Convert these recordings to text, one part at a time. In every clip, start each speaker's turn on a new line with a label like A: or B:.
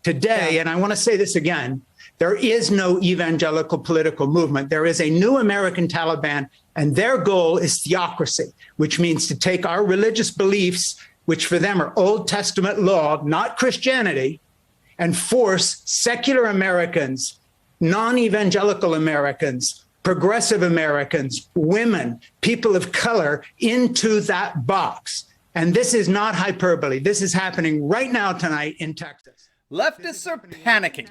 A: Today, and I want to say this again, there is no evangelical political movement. There is a new American Taliban, and their goal is theocracy, which means to take our religious beliefs, which for them are Old Testament law, not Christianity, and force secular Americans, non-evangelical Americans, progressive Americans, women, people of color into that box. And this is not hyperbole. This is happening right now tonight in Texas.
B: Leftists are panicking,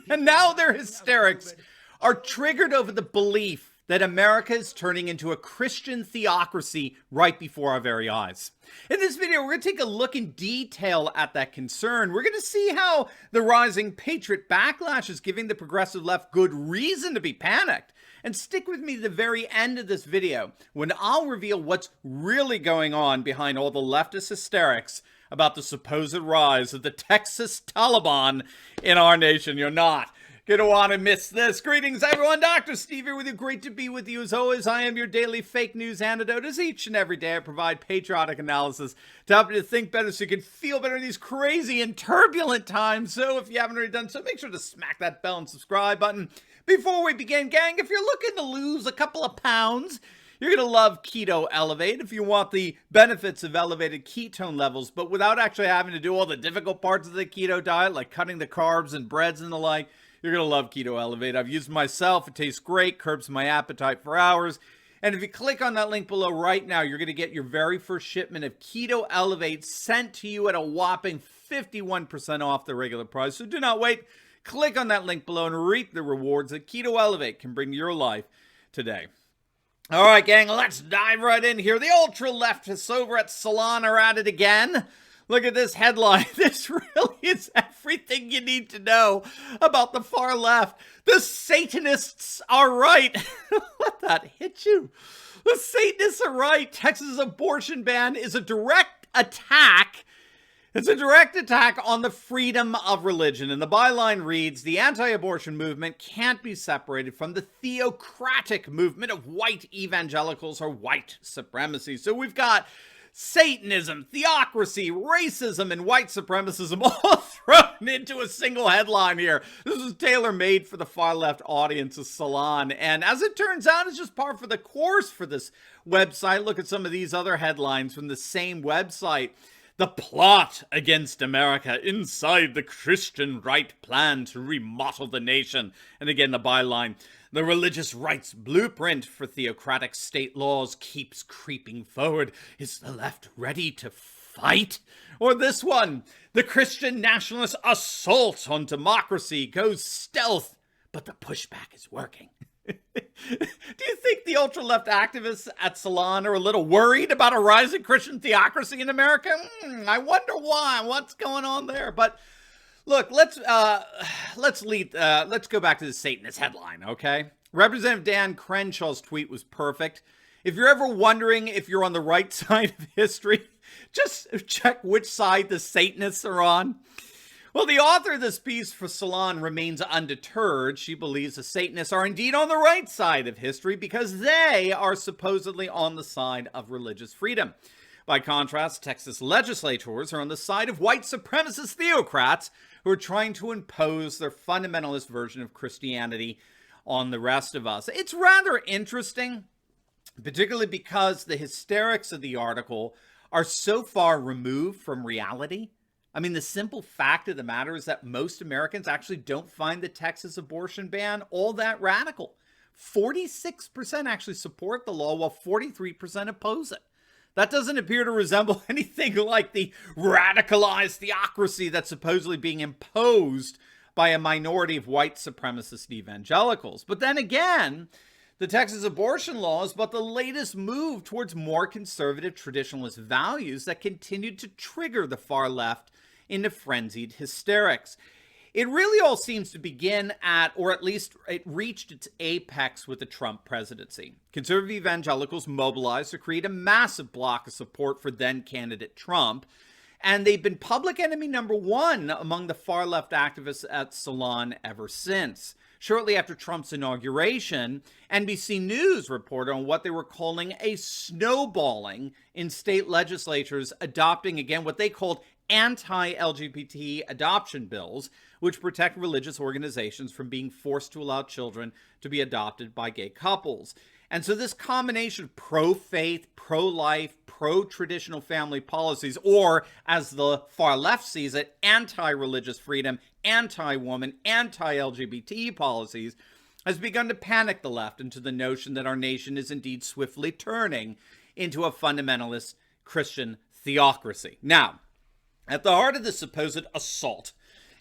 B: and now their hysterics are triggered over the belief that America is turning into a Christian theocracy right before our very eyes. In this video, we're going to take a look in detail at that concern. We're going to see how the rising patriot backlash is giving the progressive left good reason to be panicked. And stick with me to the very end of this video when I'll reveal what's really going on behind all the leftist hysterics about the supposed rise of the Texas Taliban in our nation. You're not going to want to miss this. Greetings, everyone. Dr. Steve here with you. Great to be with you. As always, I am your daily fake news antidote. As each and every day, I provide patriotic analysis to help you to think better so you can feel better in these crazy and turbulent times. So if you haven't already done so, make sure to smack that bell and subscribe button. Before we begin, gang, if you're looking to lose a couple of pounds, you're going to love Keto Elevate if you want the benefits of elevated ketone levels, but without actually having to do all the difficult parts of the keto diet, like cutting the carbs and breads and the like. You're going to love Keto Elevate. I've used it myself. It tastes great, curbs my appetite for hours. And if you click on that link below right now, you're going to get your very first shipment of Keto Elevate sent to you at a whopping 51% off the regular price. So do not wait. Click on that link below and reap the rewards that Keto Elevate can bring to your life today. All right, gang, let's dive right in here. The ultra-leftists over at Salon are at it again. Look at this headline. This really is everything you need to know about the far left. The Satanists are right. Let that hit you. The Satanists are right. Texas' abortion ban is a direct attack. It's a direct attack on the freedom of religion. And the byline reads, the anti-abortion movement can't be separated from the theocratic movement of white evangelicals or white supremacy. So we've got Satanism, theocracy, racism, and white supremacism all thrown into a single headline here. This is tailor-made for the far-left audience of Salon. And as it turns out, it's just par for the course for this website. Look at some of these other headlines from the same website. The plot against America inside the Christian right plan to remodel the nation. And again, the byline, the religious rights blueprint for theocratic state laws keeps creeping forward. Is the left ready to fight? Or this one, the Christian nationalist assault on democracy goes stealth, but the pushback is working. Do you think the ultra-left activists at Salon are a little worried about a rising Christian theocracy in America? I wonder why. What's going on there? But look, let's go back to the Satanist headline, okay? Representative Dan Crenshaw's tweet was perfect. If you're ever wondering if you're on the right side of history, just check which side the Satanists are on. Well, the author of this piece for Salon remains undeterred. She believes the Satanists are indeed on the right side of history because they are supposedly on the side of religious freedom. By contrast, Texas legislators are on the side of white supremacist theocrats who are trying to impose their fundamentalist version of Christianity on the rest of us. It's rather interesting, particularly because the hysterics of the article are so far removed from reality. I mean, the simple fact of the matter is that most Americans actually don't find the Texas abortion ban all that radical. 46% actually support the law, while 43% oppose it. That doesn't appear to resemble anything like the radicalized theocracy that's supposedly being imposed by a minority of white supremacist evangelicals. But then again, the Texas abortion law is but the latest move towards more conservative traditionalist values that continued to trigger the far left into frenzied hysterics. It really all seems to begin at, or at least it reached its apex with the Trump presidency. Conservative evangelicals mobilized to create a massive block of support for then-candidate Trump, and they've been public enemy number one among the far-left activists at Salon ever since. Shortly after Trump's inauguration, NBC News reported on what they were calling a snowballing in state legislatures adopting, again, what they called anti-LGBT adoption bills, which protect religious organizations from being forced to allow children to be adopted by gay couples. And so this combination of pro-faith, pro-life, pro-traditional family policies, or as the far left sees it, anti-religious freedom, anti-woman, anti-LGBT policies, has begun to panic the left into the notion that our nation is indeed swiftly turning into a fundamentalist Christian theocracy. Now, at the heart of this supposed assault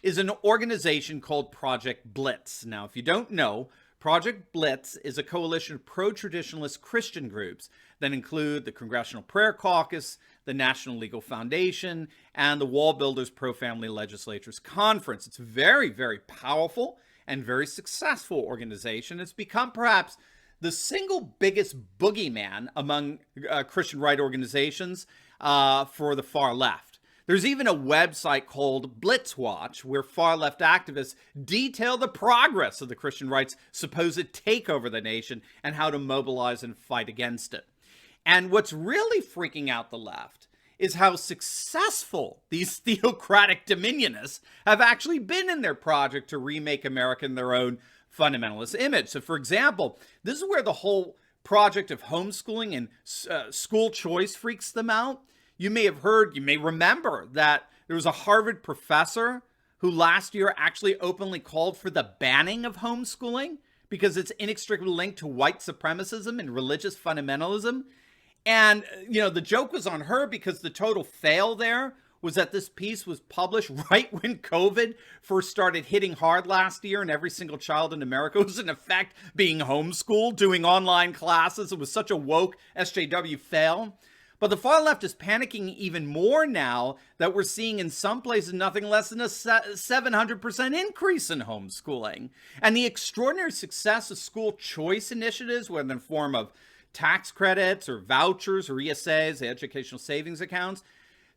B: is an organization called Project Blitz. Now, if you don't know, Project Blitz is a coalition of pro-traditionalist Christian groups that include the Congressional Prayer Caucus, the National Legal Foundation, and the Wall Builders Pro-Family Legislatures Conference. It's a very, very powerful and very successful organization. It's become perhaps the single biggest boogeyman among Christian right organizations for the far left. There's even a website called Blitz Watch, where far-left activists detail the progress of the Christian right's supposed takeover of the nation and how to mobilize and fight against it. And what's really freaking out the left is how successful these theocratic dominionists have actually been in their project to remake America in their own fundamentalist image. So, for example, this is where the whole project of homeschooling and school choice freaks them out. You may have heard, you may remember that there was a Harvard professor who last year actually openly called for the banning of homeschooling because it's inextricably linked to white supremacism and religious fundamentalism. And, you know, the joke was on her because the total fail there was that this piece was published right when COVID first started hitting hard last year and every single child in America was in effect being homeschooled, doing online classes. It was such a woke SJW fail. But the far left is panicking even more now that we're seeing in some places nothing less than a 700% increase in homeschooling. And the extraordinary success of school choice initiatives, whether in the form of tax credits or vouchers or ESAs, educational savings accounts,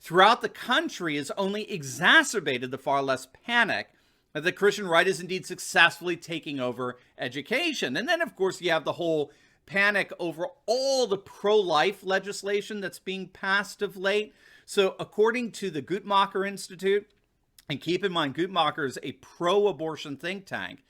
B: throughout the country has only exacerbated the far left panic that the Christian right is indeed successfully taking over education. And then, of course, you have the whole panic over all the pro-life legislation that's being passed of late. So according to the Guttmacher Institute, and keep in mind, Guttmacher is a pro-abortion think tank,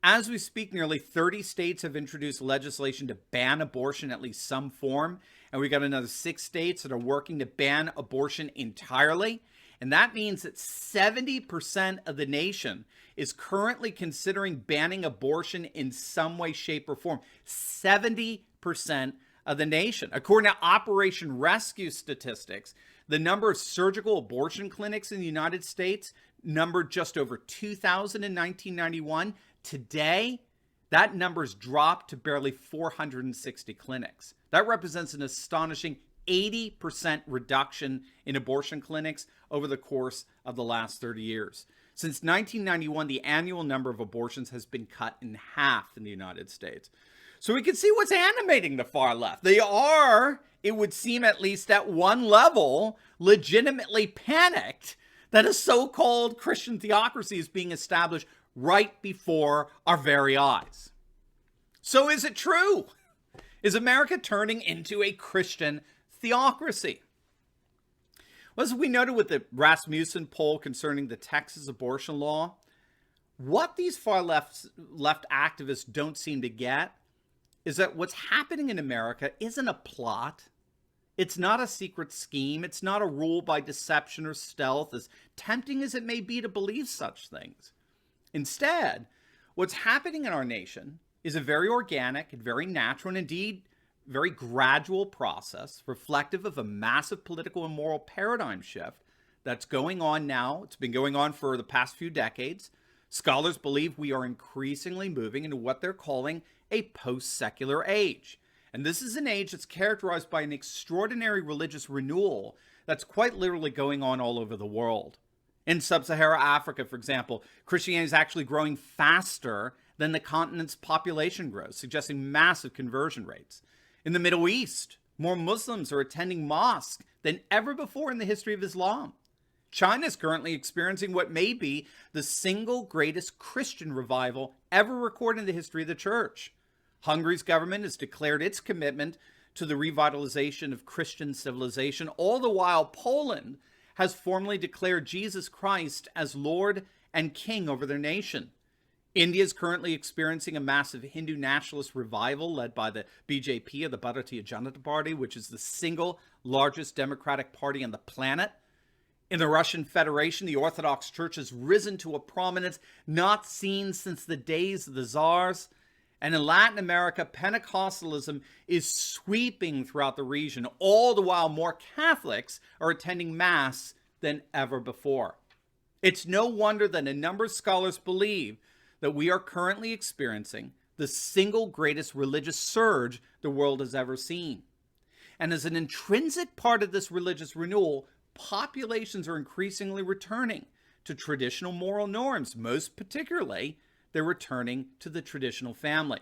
B: as we speak, nearly 30 states have introduced legislation to ban abortion in at least some form. And we got another 6 states that are working to ban abortion entirely. And that means that 70% of the nation is currently considering banning abortion in some way, shape, or form. 70% of the nation. According to Operation Rescue statistics, the number of surgical abortion clinics in the United States numbered just over 2,000 in 1991. Today, that number's dropped to barely 460 clinics. That represents an astonishing 80% reduction in abortion clinics over the course of the last 30 years. Since 1991, the annual number of abortions has been cut in half in the United States. So we can see what's animating the far left. They are, it would seem at least at one level, legitimately panicked that a so-called Christian theocracy is being established right before our very eyes. So is it true? Is America turning into a Christian theocracy? Well, as we noted with the Rasmussen poll concerning the Texas abortion law, what these far left activists don't seem to get is that what's happening in America isn't a plot. It's not a secret scheme. It's not a rule by deception or stealth, as tempting as it may be to believe such things. Instead, what's happening in our nation is a very organic and very natural and indeed very gradual process reflective of a massive political and moral paradigm shift that's going on now. It's been going on for the past few decades. Scholars believe we are increasingly moving into what they're calling a post-secular age. And this is an age that's characterized by an extraordinary religious renewal that's quite literally going on all over the world. In sub-Saharan Africa, for example, Christianity is actually growing faster than the continent's population grows, suggesting massive conversion rates. In the Middle East, more Muslims are attending mosques than ever before in the history of Islam. China is currently experiencing what may be the single greatest Christian revival ever recorded in the history of the church. Hungary's government has declared its commitment to the revitalization of Christian civilization, all the while Poland has formally declared Jesus Christ as Lord and King over their nation. India is currently experiencing a massive Hindu nationalist revival led by the BJP, or the Bharatiya Janata Party, which is the single largest democratic party on the planet. In the Russian Federation, the Orthodox Church has risen to a prominence not seen since the days of the czars. And in Latin America, Pentecostalism is sweeping throughout the region, all the while more Catholics are attending Mass than ever before. It's no wonder that a number of scholars believe that we are currently experiencing the single greatest religious surge the world has ever seen. And as an intrinsic part of this religious renewal, populations are increasingly returning to traditional moral norms. Most particularly, they're returning to the traditional family.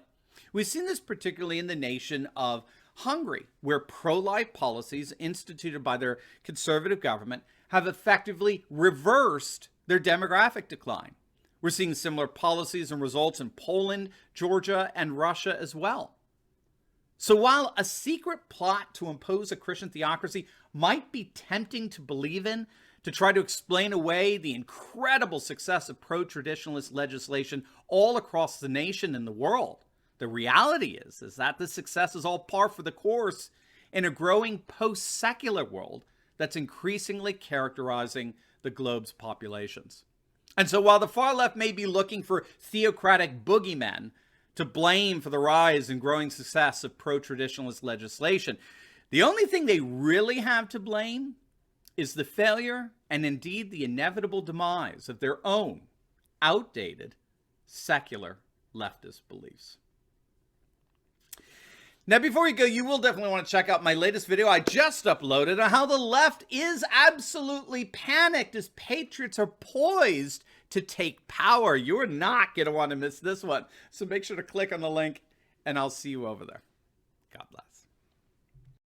B: We've seen this particularly in the nation of Hungary, where pro-life policies instituted by their conservative government have effectively reversed their demographic decline. We're seeing similar policies and results in Poland, Georgia, and Russia as well. So while a secret plot to impose a Christian theocracy might be tempting to believe in, to try to explain away the incredible success of pro-traditionalist legislation all across the nation and the world, the reality is that this success is all par for the course in a growing post-secular world that's increasingly characterizing the globe's populations. And so while the far left may be looking for theocratic boogeymen to blame for the rise and growing success of pro-traditionalist legislation, the only thing they really have to blame is the failure and indeed the inevitable demise of their own outdated secular leftist beliefs. Now, before we go, you will definitely want to check out my latest video I just uploaded on how the left is absolutely panicked as patriots are poised to take power. You're not going to want to miss this one. So make sure to click on the link, and I'll see you over there. God bless.